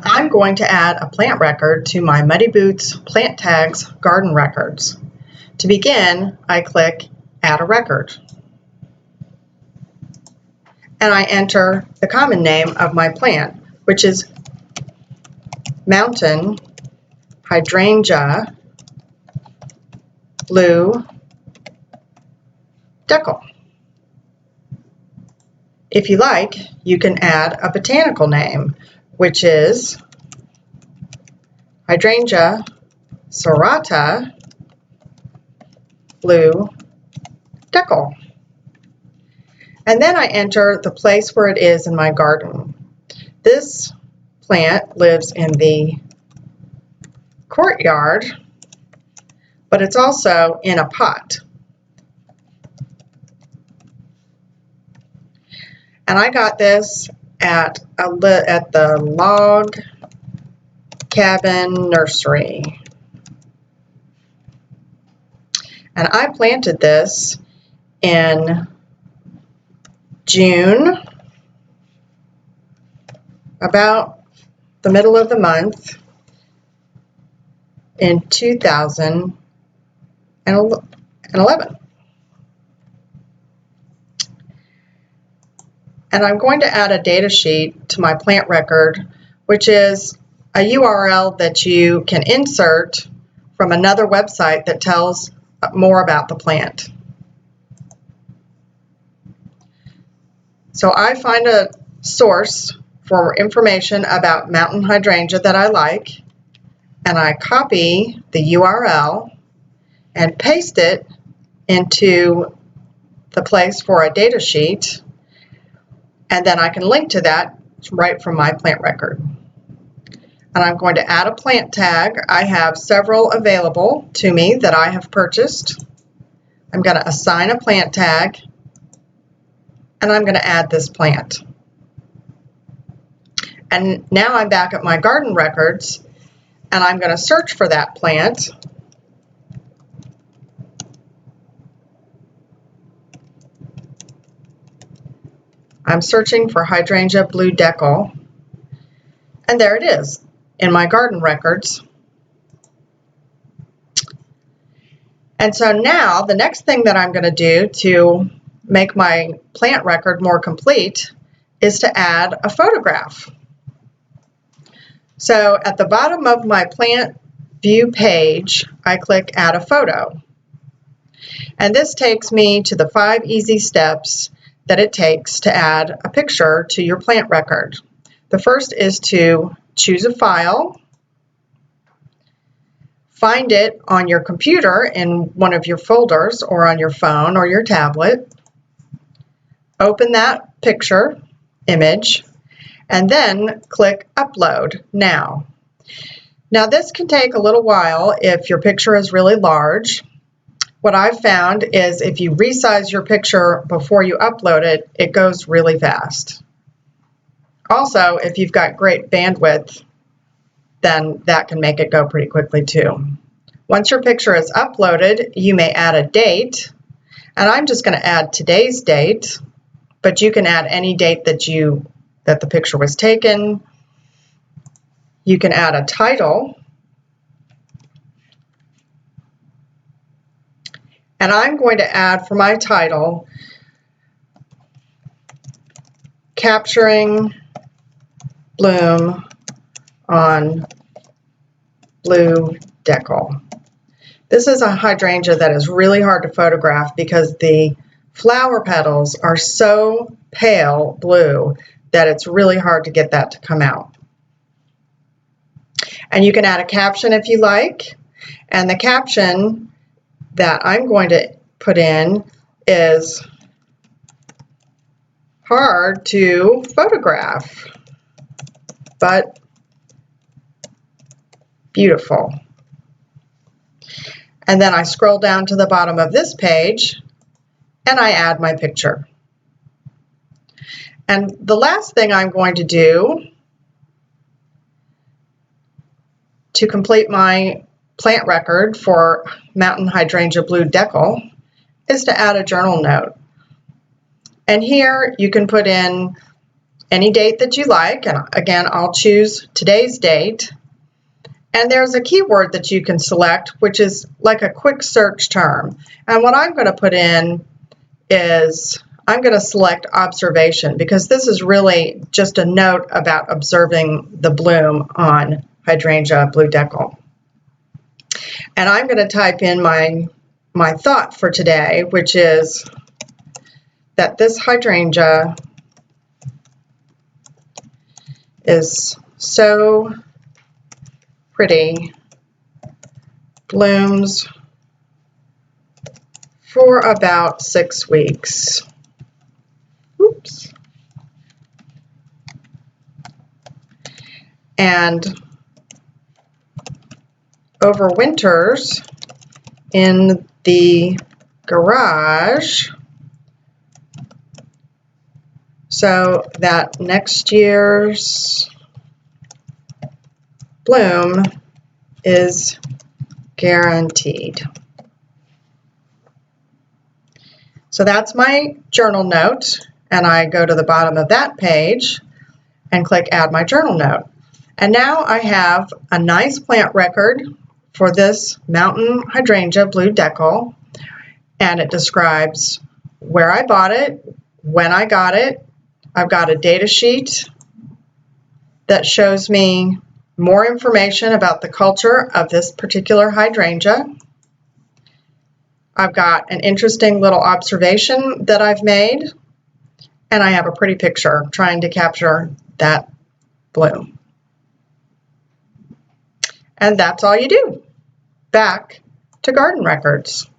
I'm going to add a plant record to my Muddy Boots Plant Tags Garden Records. To begin, I click Add a Record. And I enter the common name of my plant, which is Mountain Hydrangea Blue Deckle. If you like, you can add a botanical name, which is Hydrangea serrata Blue Deckle. And then I enter the place where it is in my garden. This plant lives in the courtyard, but it's also in a pot. And I got this at the Log Cabin Nursery. And I planted this in June, about the middle of the month in 2011. And I'm going to add a data sheet to my plant record, which is a URL that you can insert from another website that tells more about the plant. So I find a source for information about mountain hydrangea that I like, and I copy the URL and paste it into the place for a data sheet, and then I can link to that right from my plant record. And I'm going to add a plant tag. I have several available to me that I have purchased. I'm going to assign a plant tag, and I'm going to add this plant. And now I'm back at my garden records, and I'm going to search for that plant. I'm searching for Hydrangea Blue Deckle, and there it is in my garden records. And so now the next thing that I'm going to do to make my plant record more complete is to add a photograph. So at the bottom of my plant view page, I click Add a Photo. And this takes me to the 5 easy steps that it takes to add a picture to your plant record. The first is to choose a file, find it on your computer in one of your folders or on your phone or your tablet, open that picture, image, and then click Upload Now. Now this can take a little while if your picture is really large. What I've found is if you resize your picture before you upload it, it goes really fast. Also, if you've got great bandwidth, then that can make it go pretty quickly too. Once your picture is uploaded, you may add a date, and I'm just going to add today's date, but you can add any date that the picture was taken. You can add a title, and I'm going to add for my title, Capturing Bloom on Blue Deckle. This is a hydrangea that is really hard to photograph because the flower petals are so pale blue that it's really hard to get that to come out. And you can add a caption if you like, and the caption that I'm going to put in is hard to photograph, but beautiful. And then I scroll down to the bottom of this page and I add my picture. And the last thing I'm going to do to complete my plant record for Mountain Hydrangea Blue Deckle is to add a journal note. And here you can put in any date that you like, and again, I'll choose today's date. And there's a keyword that you can select, which is like a quick search term. And what I'm going to put in is, I'm going to select observation, because this is really just a note about observing the bloom on Hydrangea Blue Deckle. And I'm going to type in my thought for today, which is that this hydrangea is so pretty, blooms for about 6 weeks. Oops. And overwinters in the garage so that next year's bloom is guaranteed. So that's my journal note, and I go to the bottom of that page and click Add My Journal Note. And now I have a nice plant record for this mountain hydrangea Blue Deckle, and it describes where I bought it, when I got it. I've got a data sheet that shows me more information about the culture of this particular hydrangea. I've got an interesting little observation that I've made, and I have a pretty picture trying to capture that bloom. And that's all you do. Back to garden records.